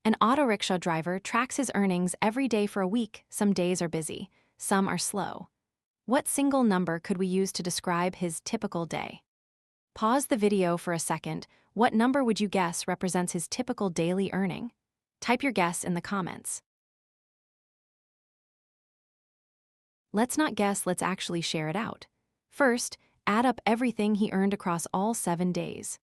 An auto-rickshaw driver tracks his earnings every day for a week. Some days are busy, some are slow. What single number could we use to describe his typical day? Pause the video for a second. What number would you guess represents his typical daily earning? Type your guess in the comments. Let's not guess, let's actually share it out. First, add up everything he earned across all 7 days.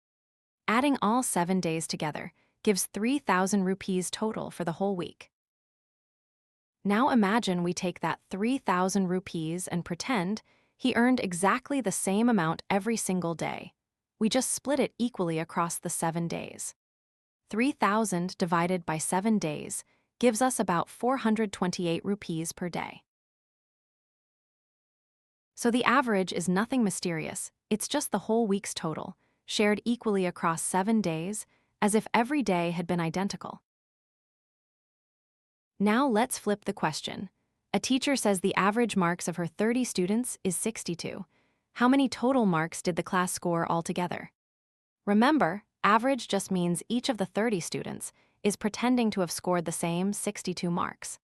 Adding all 7 days together gives 3,000 rupees total for the whole week. Now imagine we take that 3,000 rupees and pretend he earned exactly the same amount every single day. We just split it equally across the 7 days. 3,000 divided by 7 days gives us about 428 rupees per day. So the average is nothing mysterious, it's just the whole week's total, shared equally across 7 days, as if every day had been identical. Now let's flip the question. A teacher says the average marks of her 30 students is 62. How many total marks did the class score altogether? Remember, average just means each of the 30 students is pretending to have scored the same 62 marks.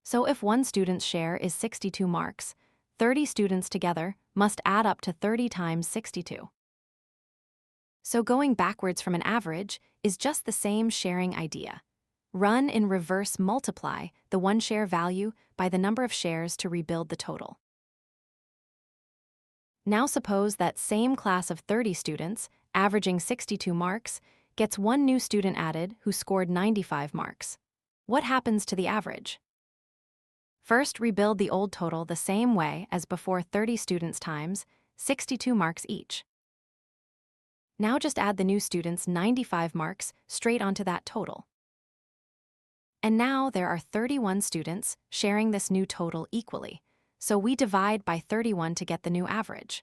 So if one student's share is 62 marks, 30 students together must add up to 30 times 62. So going backwards from an average is just the same sharing idea. Run in reverse, multiply the one share value by the number of shares to rebuild the total. Now suppose that same class of 30 students, averaging 62 marks, gets one new student added who scored 95 marks. What happens to the average? First, rebuild the old total the same way as before, 30 students times 62 marks each. Now just add the new students' 95 marks straight onto that total. And now there are 31 students sharing this new total equally, so we divide by 31 to get the new average.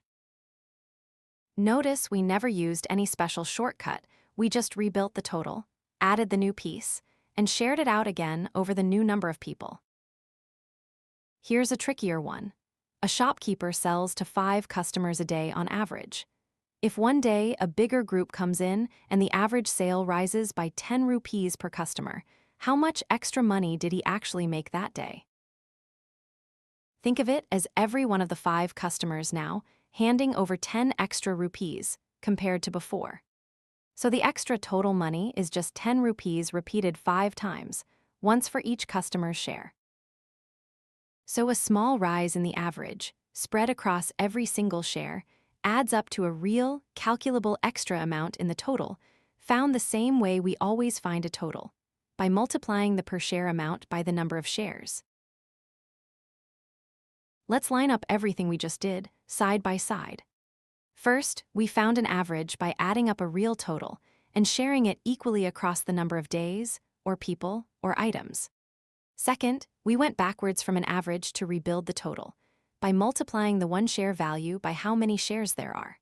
Notice we never used any special shortcut, we just rebuilt the total, added the new piece, and shared it out again over the new number of people. Here's a trickier one. A shopkeeper sells to 5 customers a day on average. If one day a bigger group comes in and the average sale rises by 10 rupees per customer, how much extra money did he actually make that day? Think of it as every one of the 5 customers now handing over 10 extra rupees compared to before. So the extra total money is just 10 rupees repeated 5 times, once for each customer's share. So a small rise in the average, spread across every single share, adds up to a real, calculable extra amount in the total, found the same way we always find a total, by multiplying the per share amount by the number of shares. Let's line up everything we just did, side by side. First, we found an average by adding up a real total and sharing it equally across the number of days, or people, or items. Second, we went backwards from an average to rebuild the total, by multiplying the one share value by how many shares there are.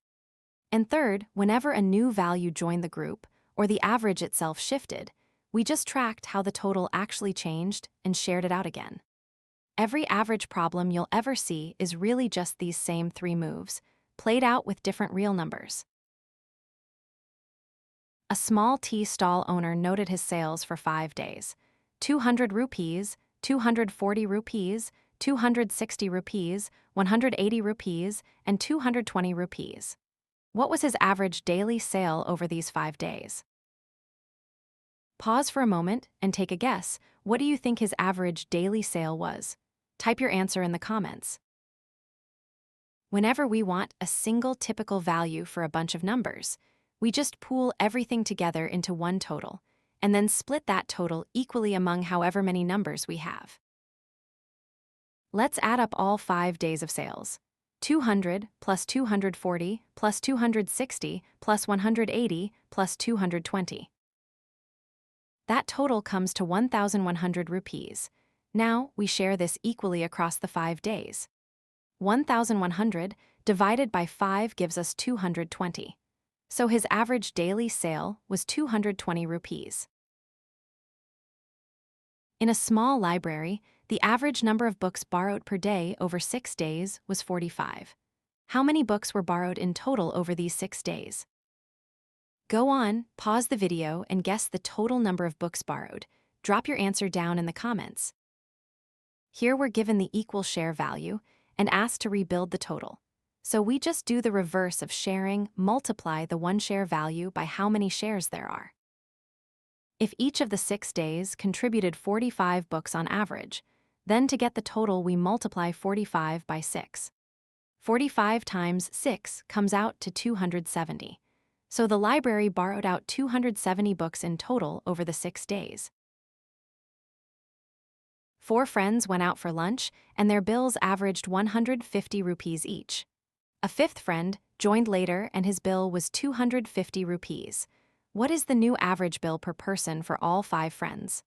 And third, whenever a new value joined the group, or the average itself shifted, we just tracked how the total actually changed and shared it out again. Every average problem you'll ever see is really just these same 3 moves, played out with different real numbers. A small tea stall owner noted his sales for 5 days. 200 rupees, 240 rupees, 260 rupees, 180 rupees, and 220 rupees. What was his average daily sale over these 5 days? Pause for a moment and take a guess. What do you think his average daily sale was? Type your answer in the comments. Whenever we want a single typical value for a bunch of numbers, we just pool everything together into one total, and then split that total equally among however many numbers we have. Let's add up all 5 days of sales. 200 plus 240 plus 260 plus 180 plus 220. That total comes to 1,100 rupees. Now we share this equally across the 5 days. 1,100 divided by 5 gives us 220. So his average daily sale was 220 rupees. In a small library, the average number of books borrowed per day over 6 days was 45. How many books were borrowed in total over these 6 days? Go on, pause the video, and guess the total number of books borrowed. Drop your answer down in the comments. Here we're given the equal share value and asked to rebuild the total. So we just do the reverse of sharing, multiply the one share value by how many shares there are. If each of the 6 days contributed 45 books on average, then to get the total we multiply 45 by 6. 45 times 6 comes out to 270. So the library borrowed out 270 books in total over the 6 days. 4 friends went out for lunch, and their bills averaged 150 rupees each. A 5th friend joined later, and his bill was 250 rupees. What is the new average bill per person for all 5 friends?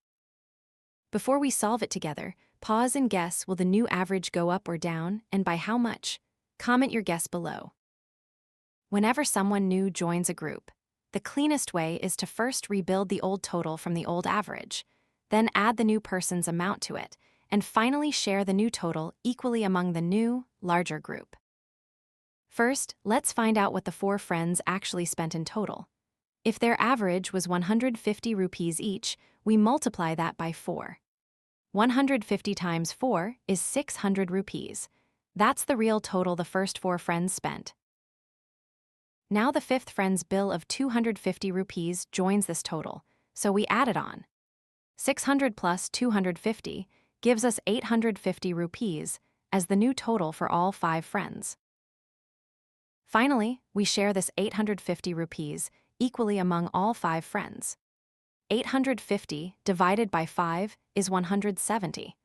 Before we solve it together, pause and guess, will the new average go up or down, and by how much? Comment your guess below. Whenever someone new joins a group, the cleanest way is to first rebuild the old total from the old average, then add the new person's amount to it, and finally share the new total equally among the new, larger group. First, let's find out what the 4 friends actually spent in total. If their average was 150 rupees each, we multiply that by 4. 150 times 4 is 600 rupees. That's the real total the first 4 friends spent. Now the 5th friend's bill of 250 rupees joins this total, so we add it on. 600 plus 250 gives us 850 rupees as the new total for all 5 friends. Finally, we share this 850 rupees equally among all 5 friends. 850 divided by 5 is 170.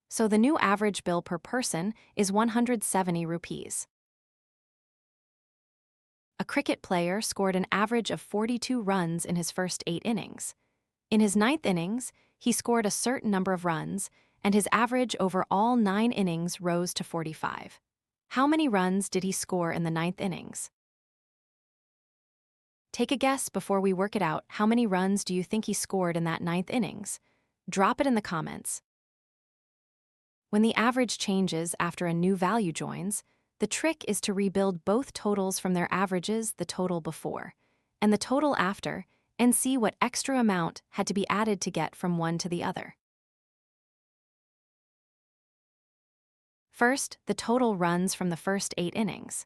So the new average bill per person is 170 rupees. A cricket player scored an average of 42 runs in his first 8 innings. In his 9th innings, he scored a certain number of runs, and his average over all 9 innings rose to 45. How many runs did he score in the 9th innings? Take a guess before we work it out. How many runs do you think he scored in that 9th innings? Drop it in the comments. When the average changes after a new value joins, the trick is to rebuild both totals from their averages, the total before, and the total after, and see what extra amount had to be added to get from one to the other. First, the total runs from the first 8 innings.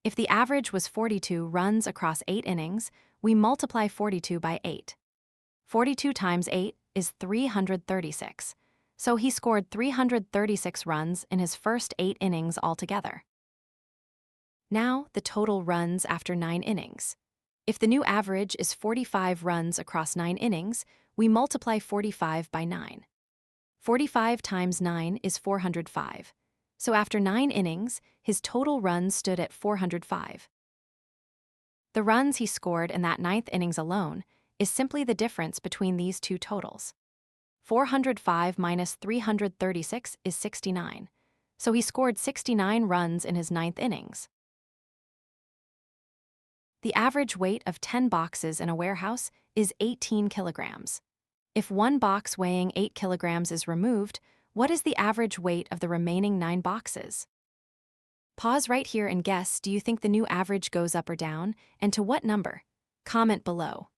If the average was 42 runs across 8 innings, we multiply 42 by 8. 42 times 8 is 336. So he scored 336 runs in his first 8 innings altogether. Now, the total runs after 9 innings. If the new average is 45 runs across 9 innings, we multiply 45 by 9. 45 times 9 is 405. So after 9 innings, his total runs stood at 405. The runs he scored in that 9th innings alone is simply the difference between these two totals. 405 minus 336 is 69. So he scored 69 runs in his 9th innings. The average weight of 10 boxes in a warehouse is 18 kilograms. If one box weighing 8 kilograms is removed, what is the average weight of the remaining 9 boxes? Pause right here and guess, do you think the new average goes up or down, and to what number? Comment below.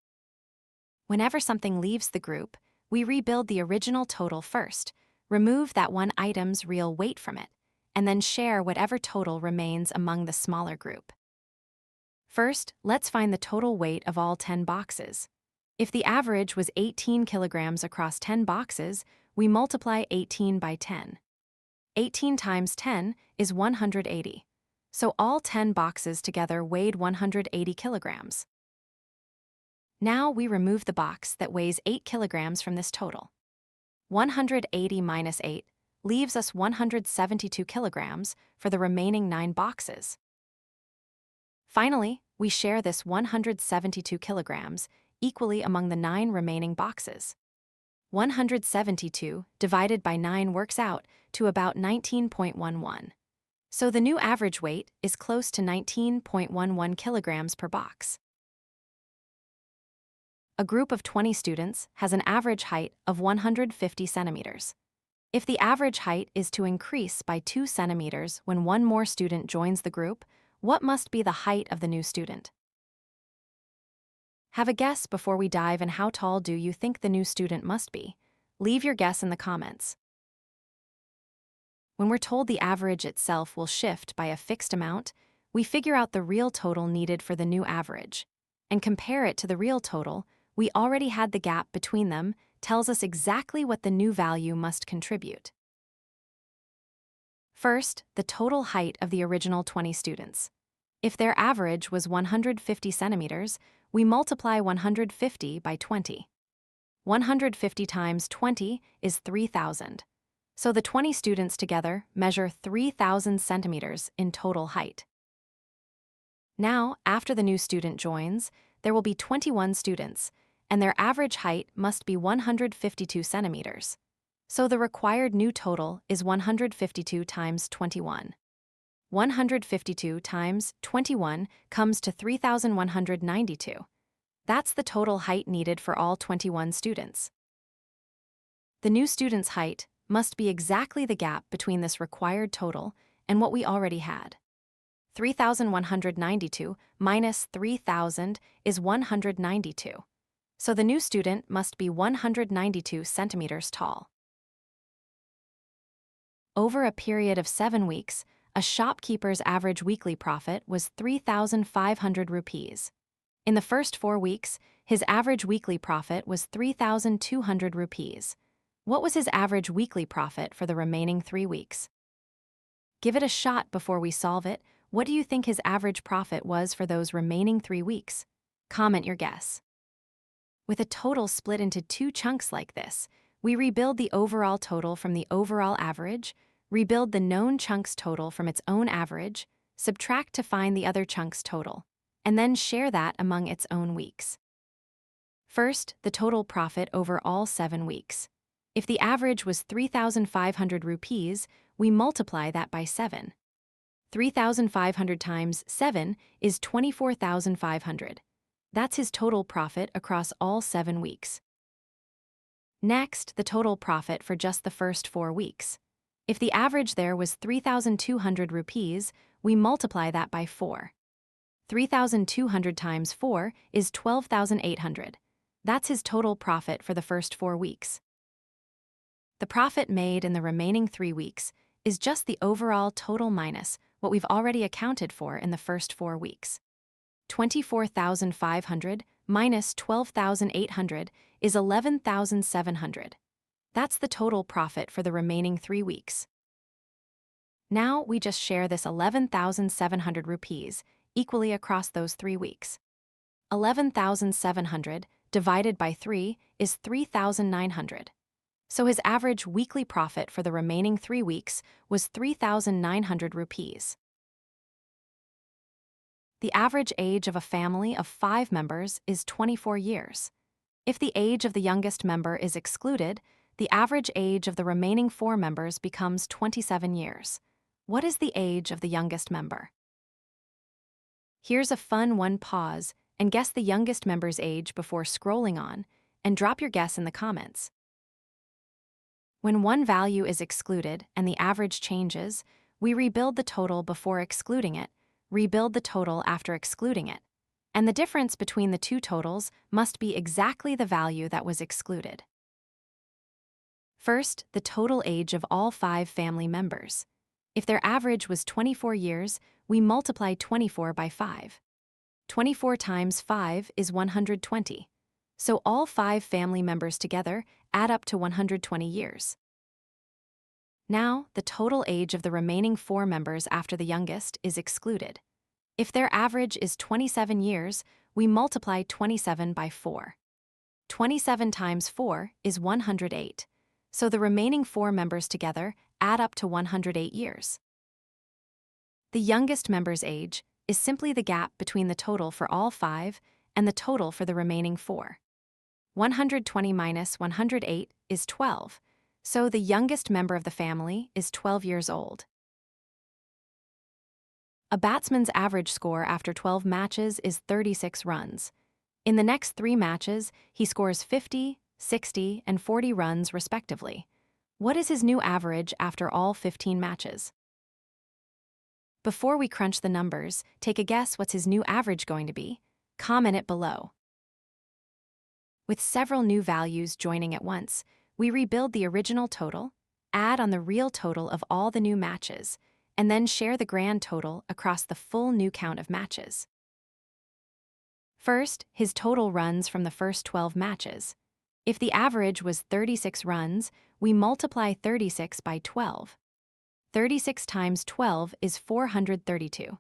Whenever something leaves the group, we rebuild the original total first, remove that one item's real weight from it, and then share whatever total remains among the smaller group. First, let's find the total weight of all 10 boxes. If the average was 18 kilograms across 10 boxes, we multiply 18 by 10. 18 times 10 is 180. So all 10 boxes together weighed 180 kilograms. Now we remove the box that weighs 8 kilograms from this total. 180 minus 8 leaves us 172 kilograms for the remaining 9 boxes. Finally, we share this 172 kilograms equally among the 9 remaining boxes. 172 divided by 9 works out to about 19.11. So the new average weight is close to 19.11 kilograms per box. A group of 20 students has an average height of 150 centimeters. If the average height is to increase by 2 centimeters when one more student joins the group, what must be the height of the new student? Have a guess before we dive, and how tall do you think the new student must be? Leave your guess in the comments. When we're told the average itself will shift by a fixed amount, we figure out the real total needed for the new average. And compare it to the real total, we already had the gap between them, tells us exactly what the new value must contribute. First, the total height of the original 20 students. If their average was 150 centimeters, we multiply 150 by 20. 150 times 20 is 3,000. So the 20 students together measure 3,000 centimeters in total height. Now, after the new student joins, there will be 21 students, and their average height must be 152 centimeters. So the required new total is 152 times 21. 152 times 21 comes to 3,192. That's the total height needed for all 21 students. The new student's height must be exactly the gap between this required total and what we already had. 3,192 minus 3,000 is 192. So the new student must be 192 centimeters tall. Over a period of 7 weeks, a shopkeeper's average weekly profit was 3,500 rupees. In the first 4 weeks, his average weekly profit was 3,200 rupees. What was his average weekly profit for the remaining 3 weeks? Give it a shot before we solve it. What do you think his average profit was for those remaining 3 weeks? Comment your guess. With a total split into 2 chunks like this, we rebuild the overall total from the overall average, rebuild the known chunk's total from its own average, subtract to find the other chunk's total, and then share that among its own weeks. First, the total profit over all 7 weeks. If the average was 3,500 rupees, we multiply that by 7. 3,500 times 7 is 24,500. That's his total profit across all 7 weeks. Next, the total profit for just the first 4 weeks. If the average there was 3,200 rupees, we multiply that by 4. 3,200 times 4 is 12,800. That's his total profit for the first 4 weeks. The profit made in the remaining 3 weeks is just the overall total minus what we've already accounted for in the first 4 weeks. 24,500 minus 12,800 is 11,700. That's the total profit for the remaining 3 weeks. Now we just share this 11,700 rupees equally across those 3 weeks. 11,700 divided by 3 is 3,900. So his average weekly profit for the remaining 3 weeks was 3,900 rupees. The average age of a family of 5 members is 24 years. If the age of the youngest member is excluded, the average age of the remaining 4 members becomes 27 years. What is the age of the youngest member? Here's a fun one. Pause and guess the youngest member's age before scrolling on, and drop your guess in the comments. When one value is excluded and the average changes, we rebuild the total before excluding it, rebuild the total after excluding it, and the difference between the 2 totals must be exactly the value that was excluded. First, the total age of all 5 family members. If their average was 24 years, we multiply 24 by 5. 24 times 5 is 120. So all 5 family members together add up to 120 years. Now, the total age of the remaining 4 members after the youngest is excluded. If their average is 27 years, we multiply 27 by 4. 27 times 4 is 108. So the remaining 4 members together add up to 108 years. The youngest member's age is simply the gap between the total for all 5 and the total for the remaining 4. 120 minus 108 is 12, so the youngest member of the family is 12 years old. A batsman's average score after 12 matches is 36 runs. In the next 3 matches, he scores 50, 60, and 40 runs respectively. What is his new average after all 15 matches? Before we crunch the numbers, take a guess what's his new average going to be? Comment it below. With several new values joining at once, we rebuild the original total, add on the real total of all the new matches, and then share the grand total across the full new count of matches. First, his total runs from the first 12 matches. If the average was 36 runs, we multiply 36 by 12. 36 times 12 is 432.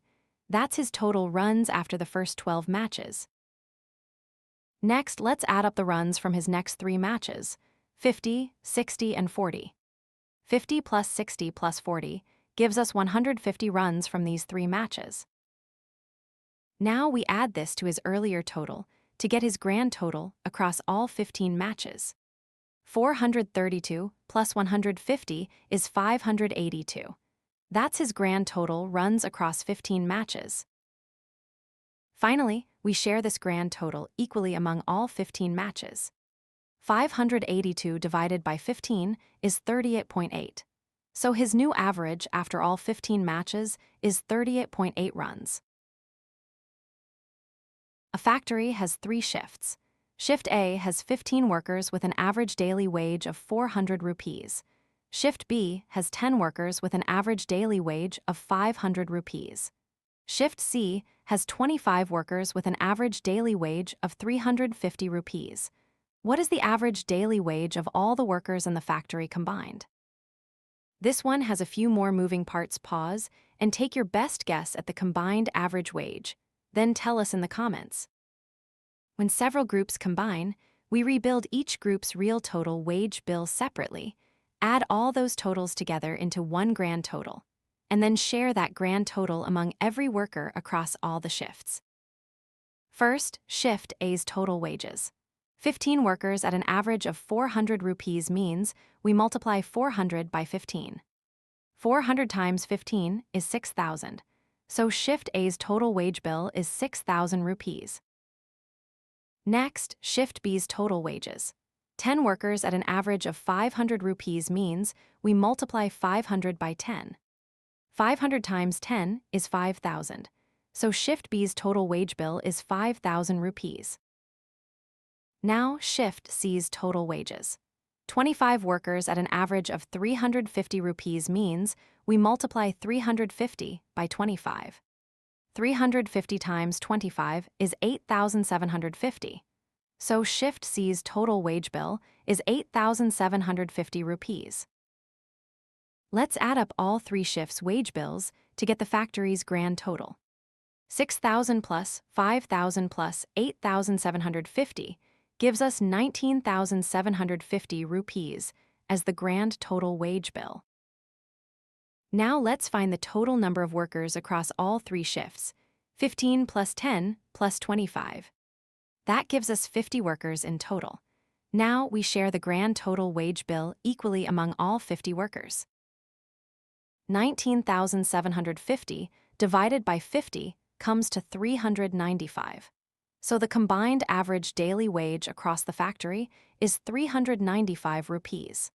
That's his total runs after the first 12 matches. Next, let's add up the runs from his next 3 matches, 50, 60, and 40. 50 plus 60 plus 40 gives us 150 runs from these 3 matches. Now we add this to his earlier total to get his grand total across all 15 matches. 432 plus 150 is 582. That's his grand total runs across 15 matches. Finally, we share this grand total equally among all 15 matches. 582 divided by 15 is 38.8. So his new average after all 15 matches is 38.8 runs. A factory has 3 shifts. Shift A has 15 workers with an average daily wage of 400 rupees. Shift B has 10 workers with an average daily wage of 500 rupees. Shift C has 25 workers with an average daily wage of 350 rupees. What is the average daily wage of all the workers in the factory combined? This one has a few more moving parts. Pause and take your best guess at the combined average wage. Then tell us in the comments. When several groups combine, we rebuild each group's real total wage bill separately, add all those totals together into one grand total, and then share that grand total among every worker across all the shifts. First, Shift A's total wages. 15 workers at an average of 400 rupees means we multiply 400 by 15. 400 times 15 is 6,000, so Shift A's total wage bill is 6,000 rupees. Next, Shift B's total wages. 10 workers at an average of 500 rupees means we multiply 500 by 10. 500 times 10 is 5,000, so Shift B's total wage bill is 5,000 rupees. Now, Shift C's total wages. 25 workers at an average of 350 rupees means we multiply 350 by 25. 350 times 25 is 8,750. So Shift C's total wage bill is 8,750 rupees. Let's add up all 3 shifts' wage bills to get the factory's grand total. 6,000 plus 5,000 plus 8,750 gives us 19,750 rupees as the grand total wage bill. Now let's find the total number of workers across all 3 shifts, 15 plus 10 plus 25. That gives us 50 workers in total. Now we share the grand total wage bill equally among all 50 workers. 19,750 divided by 50 comes to 395. So the combined average daily wage across the factory is 395 rupees.